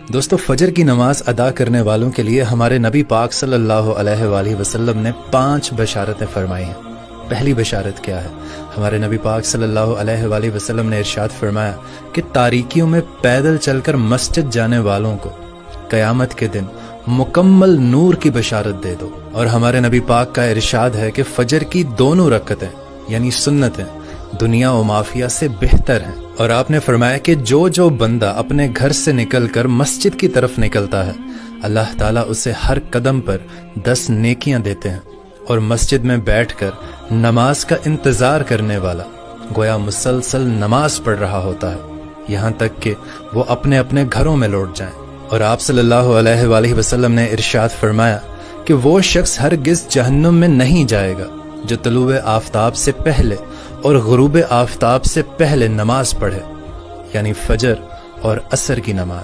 दोस्तों, फजर की नमाज अदा करने वालों के लिए हमारे नबी पाक सल्लल्लाहु अलैहि वसल्लम ने 5 बशारतें फरमाई हैं। पहली बशारत क्या है? हमारे नबी पाक सल्लल्लाहु अलैहि वसल्लम ने इरशाद फरमाया कि तारीकियों में पैदल चलकर मस्जिद जाने वालों को क़यामत के दिन मुकम्मल नूर की बशारत दे दो। और हमारे नबी पाक का इरशाद है कि फजर की दोनों रकअतें यानी सुन्नतें दुनिया व माफिया से बेहतर हैं। और आपने फरमाया कि जो बंदा अपने घर से निकलकर मस्जिद की तरफ निकलता है, अल्लाह ताला उसे हर कदम पर 10 नेकियां देते हैं। और मस्जिद में बैठकर नमाज का इंतजार करने वाला गोया मुसलसल नमाज पढ़ रहा होता है, यहाँ तक कि वो अपने अपने घरों में लौट जाएं। और आप सल्लल्लाहु अलैहि वसल्लम ने इरशाद फरमाया कि वो शख्स हरगिज जहन्नुम में नहीं जाएगा जो तलुए आफताब से पहले और गुरूब आफताब से पहले नमाज पढ़े, यानी फजर और असर की नमाज।